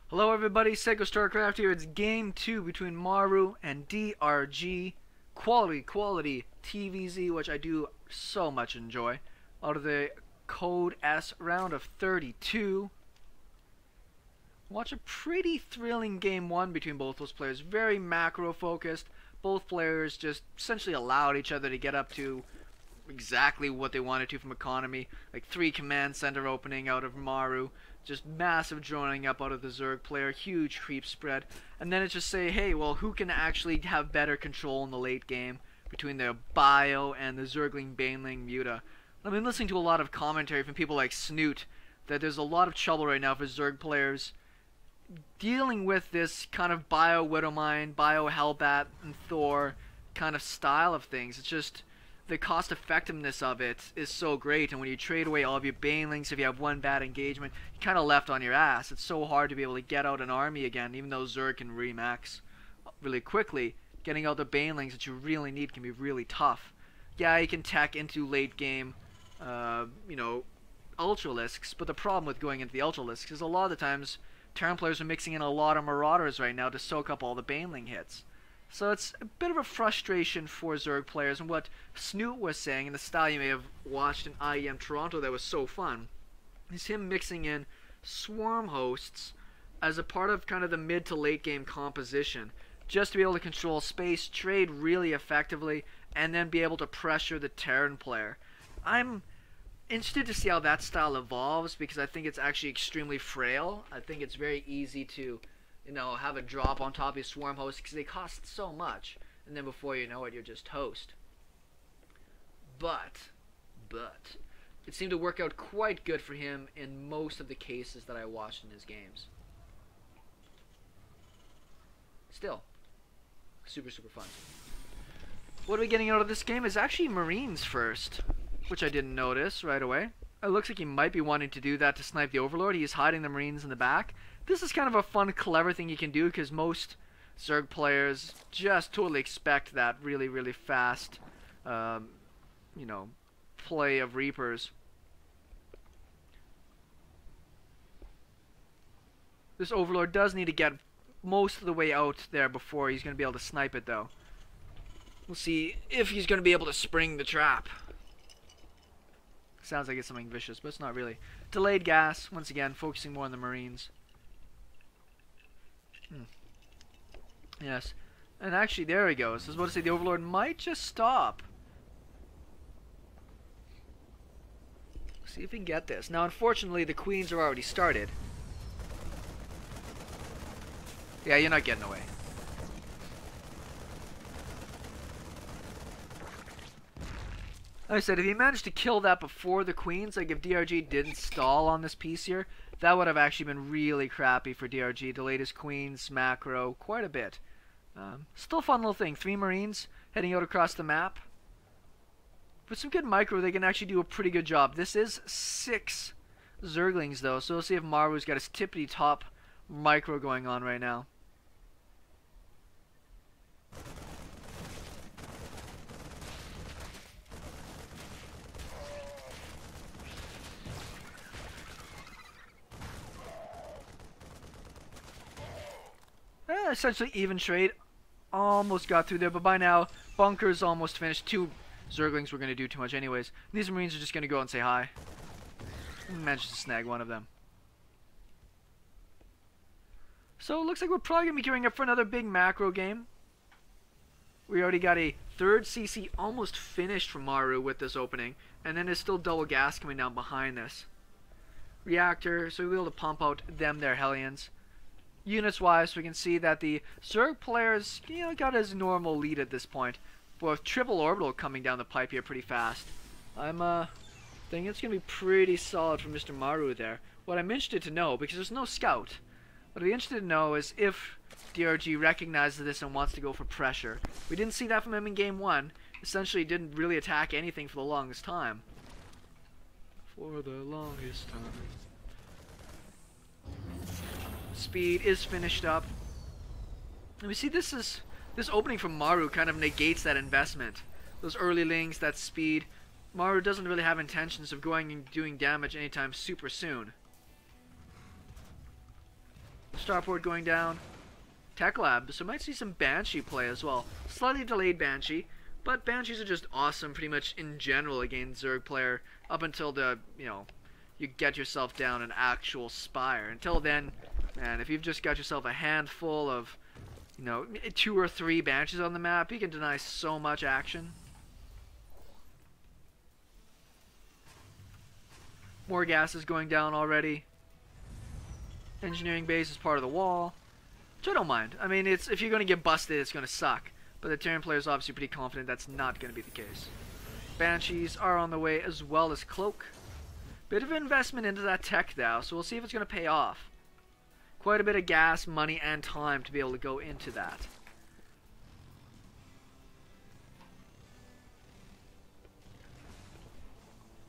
Hello everybody, SeKo Starcraft here. It's game 2 between Maru and DRG. Quality TVZ, which I do so much enjoy. Out of the Code S round of 32. Watch a pretty thrilling game 1 between both those players. Very macro focused. Both players just essentially allowed each other to get up to exactly what they wanted to from economy. Like 3 command center opening out of Maru. Just massive droning up out of the Zerg player, huge creep spread, and then it just say, hey, well, who can actually have better control in the late game between the Bio and the Zergling Baneling Muta. I've been listening to a lot of commentary from people like Snoot that there's a lot of trouble right now for Zerg players dealing with this kind of Bio Widowmine, Bio Hellbat, and Thor kind of style of things. It's just the cost effectiveness of it is so great, and when you trade away all of your banelings, if you have one bad engagement, you're kind of left on your ass. It's so hard to be able to get out an army again, even though Zerg can remax really quickly. Getting out the banelings that you really need can be really tough. Yeah, you can tech into late game, Ultralisks, but the problem with going into the Ultralisks is a lot of the times Terran players are mixing in a lot of Marauders right now to soak up all the baneling hits. So it's a bit of a frustration for Zerg players, and what Snoot was saying, and the style you may have watched in IEM Toronto that was so fun, is him mixing in swarm hosts as a part of kind of the mid to late game composition, just to be able to control space, trade really effectively, and then be able to pressure the Terran player. I'm interested to see how that style evolves, because I think it's actually extremely frail. I think it's very easy to have a drop on top of your swarm host because they cost so much, and then before you know it, you're just toast. But it seemed to work out quite good for him in most of the cases that I watched in his games. Still, super fun. What are we getting out of this game is actually Marines first, which I didn't notice right away. It looks like he might be wanting to do that to snipe the Overlord. He's hiding the Marines in the back. This is kind of a fun, clever thing you can do, because most Zerg players just totally expect that really fast, play of Reapers. This Overlord does need to get most of the way out there before he's going to be able to snipe it, though. We'll see if he's going to be able to spring the trap. Sounds like it's something vicious, but it's not really. Delayed gas, once again, focusing more on the Marines. Yes. And actually, there he goes. I was about to say the Overlord might just stop. See if we can get this. Now, unfortunately, the Queens are already started. Yeah, you're not getting away. Like I said, if he managed to kill that before the Queens, like if DRG didn't stall on this piece here, that would have actually been really crappy for DRG. Delayed his Queens, macro, quite a bit. Still a fun little thing. 3 Marines heading out across the map. With some good micro, they can actually do a pretty good job. This is 6 Zerglings, though, so we'll see if Maru's got his tippity-top micro going on right now. Essentially even trade. Almost got through there, but by now, bunker's almost finished. 2 Zerglings were going to do too much anyways. These Marines are just going to go and say hi. Managed to snag one of them. So it looks like we're probably going to be gearing up for another big macro game. We already got a 3rd CC almost finished from Maru with this opening, and then there's still double gas coming down behind this. Reactor, so we'll be able to pump out their hellions. Units wise, we can see that the Zerg players, got his normal lead at this point. But with triple orbital coming down the pipe here pretty fast, I'm thinking it's gonna be pretty solid for Mr. Maru there. What I'm interested to know, because there's no scout, what I'd be interested to know is if DRG recognizes this and wants to go for pressure. We didn't see that from him in game 1. Essentially, didn't really attack anything for the longest time. For the longest time. Speed is finished up. And we see this opening from Maru kind of negates that investment. Those early lings, that speed. Maru doesn't really have intentions of going and doing damage anytime super soon. Starport going down. Tech Lab, so might see some Banshee play as well. Slightly delayed Banshee, but Banshees are just awesome pretty much in general against Zerg player up until the, you get yourself down an actual Spire. Until then, man, if you've just got yourself a handful of, 2 or 3 Banshees on the map, you can deny so much action. More gas is going down already. Engineering base is part of the wall. Which I don't mind. I mean, if you're going to get busted, it's going to suck. But the Terran player is obviously pretty confident that's not going to be the case. Banshees are on the way as well as Cloak. Bit of investment into that tech now, so we'll see if it's going to pay off. Quite a bit of gas, money, and time to be able to go into that.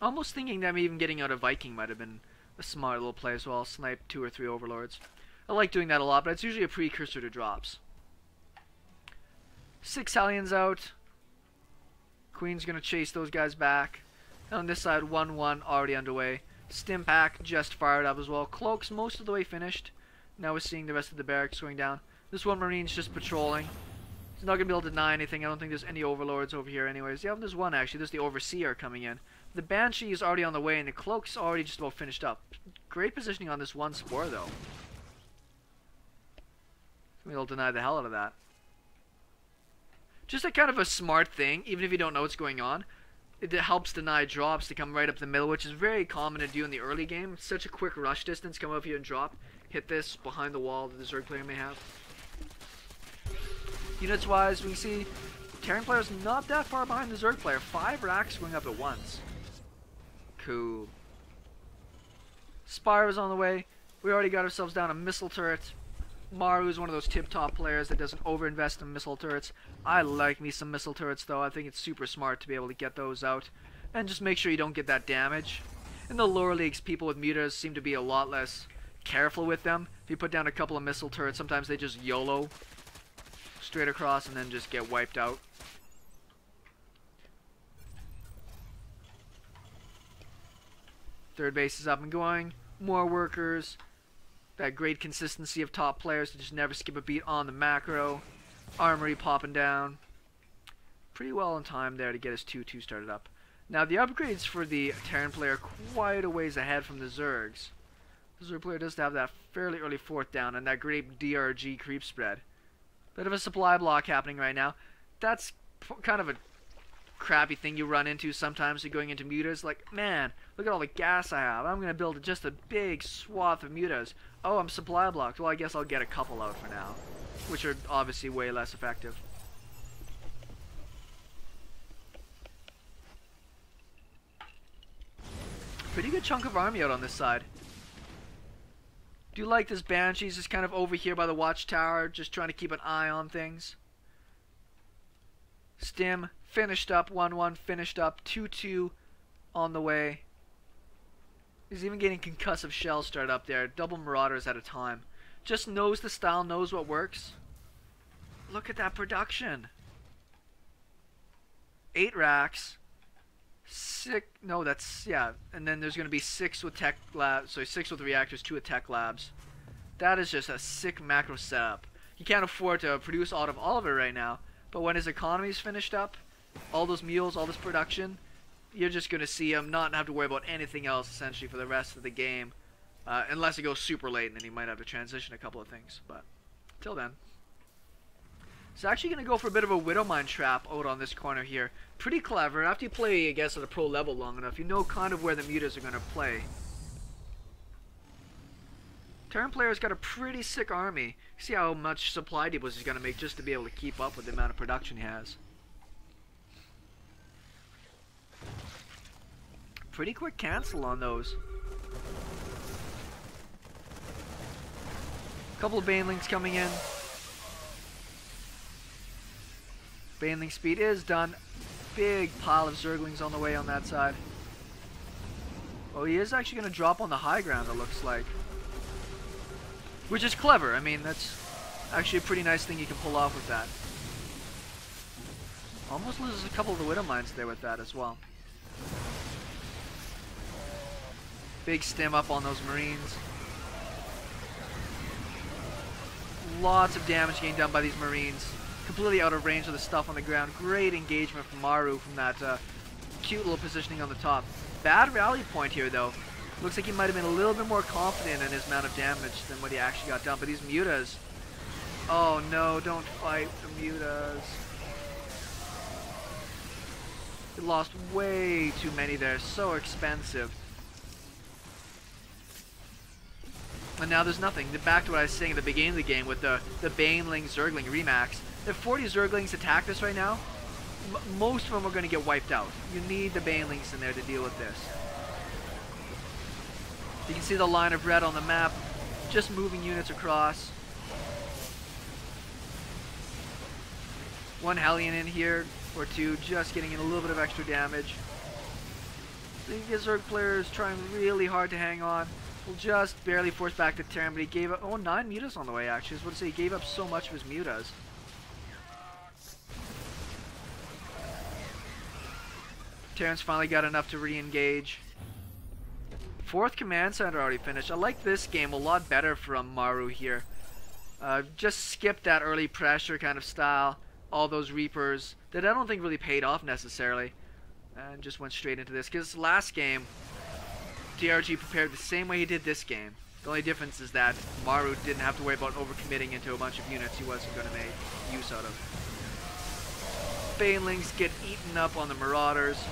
Almost thinking that even getting out a Viking might have been a smart little play as well. Snipe 2 or 3 overlords. I like doing that a lot, but it's usually a precursor to drops. 6 hellions out. Queen's going to chase those guys back. And on this side, 1-1 already underway. Stim pack just fired up as well. Cloak's most of the way finished. Now we're seeing the rest of the barracks going down. This one Marine's just patrolling. He's not going to be able to deny anything. I don't think there's any overlords over here anyways. Yeah, there's one actually. There's the Overseer coming in. The Banshee is already on the way and the Cloak's already just about finished up. Great positioning on this one Spore though. We'll deny the hell out of that. Just a kind of a smart thing, even if you don't know what's going on. It helps deny drops to come right up the middle, which is very common to do in the early game. It's such a quick rush distance, come up here and drop. Hit this behind the wall that the Zerg player may have. Units wise, we see Terran player's not that far behind the Zerg player. 5 racks going up at once. Cool. Spire is on the way. We already got ourselves down a missile turret. Maru is one of those tip-top players that doesn't overinvest in missile turrets. I like me some missile turrets though. I think it's super smart to be able to get those out. And just make sure you don't get that damage. In the lower leagues, people with mutas seem to be a lot less careful with them. If you put down a couple of missile turrets, sometimes they just YOLO straight across and then just get wiped out. Third base is up and going. More workers. That great consistency of top players to just never skip a beat on the macro. Armory popping down. Pretty well in time there to get his 2-2 started up. Now the upgrades for the Terran player quite a ways ahead from the Zergs. The Zerg player does have that fairly early 4th down and that great DRG creep spread. Bit of a supply block happening right now. That's kind of a crappy thing you run into sometimes you're going into mutas. Like, man, look at all the gas I have. I'm going to build just a big swath of mutas. Oh, I'm supply blocked. Well, I guess I'll get a couple out for now, which are obviously way less effective. Pretty good chunk of army out on this side. Do you like this Banshee's just kind of over here by the watchtower, just trying to keep an eye on things. Stim finished up, 1-1 finished up, 2-2 on the way. He's even getting concussive shells started up there, double marauders at a time. Just knows the style, knows what works. Look at that production. 8 racks. 6, no, that's, yeah, and then there's going to be 6 with tech labs, so 6 with reactors, 2 with tech labs. That is just a sick macro setup. He can't afford to produce all of it right now, but when his economy's finished up, all those mules, all this production, you're just going to see him not have to worry about anything else essentially for the rest of the game, unless it goes super late and then he might have to transition a couple of things, but till then. He's actually going to go for a bit of a Widowmine trap out on this corner here. Pretty clever. After you play, I guess, at a pro level long enough, you know kind of where the mutas are going to play. Terran player's got a pretty sick army. See how much supply depots he's going to make just to be able to keep up with the amount of production he has. Pretty quick cancel on those. Couple of banelings coming in. Baneling speed is done. Big pile of Zerglings on the way on that side. Oh, he is actually going to drop on the high ground, it looks like. Which is clever. I mean, that's actually a pretty nice thing you can pull off with that. Almost loses a couple of the Widowmines there with that as well. Big stim up on those Marines. Lots of damage getting done by these Marines. Completely out of range of the stuff on the ground. Great engagement from Maru from that cute little positioning on the top. Bad rally point here though. Looks like he might have been a little bit more confident in his amount of damage than what he actually got done. But these mutas... Oh no, don't fight the mutas. He lost way too many there. So expensive. And now there's nothing. Back to what I was saying at the beginning of the game with the Baneling Zergling Remax. If 40 Zerglings attack this right now, most of them are going to get wiped out. You need the Banelings in there to deal with this. You can see the line of red on the map, just moving units across. One Hellion in here, or two, just getting in a little bit of extra damage. The Zerg players trying really hard to hang on. Will just barely force back the Terran, but he gave up... Oh, 9 mutas on the way, actually. I was about to say, he gave up so much of his mutas. Terran's finally got enough to re-engage. 4th command center already finished. I like this game a lot better from Maru here. Just skipped that early pressure kind of style. All those Reapers that I don't think really paid off necessarily. And just went straight into this. Because last game... DRG prepared the same way he did this game. The only difference is that Maru didn't have to worry about overcommitting into a bunch of units he wasn't going to make use out of. Banelings get eaten up on the Marauders.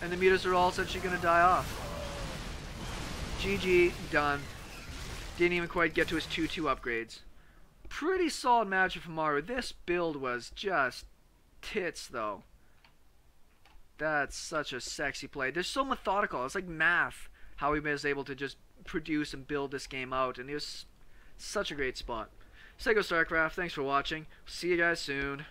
And the mutas are all essentially going to die off. GG, done. Didn't even quite get to his 2-2 upgrades. Pretty solid matchup from Maru. This build was just tits though. That's such a sexy play. They're so methodical. It's like math how he was able to just produce and build this game out. And it was such a great spot. SeKo Starcraft, thanks for watching. See you guys soon.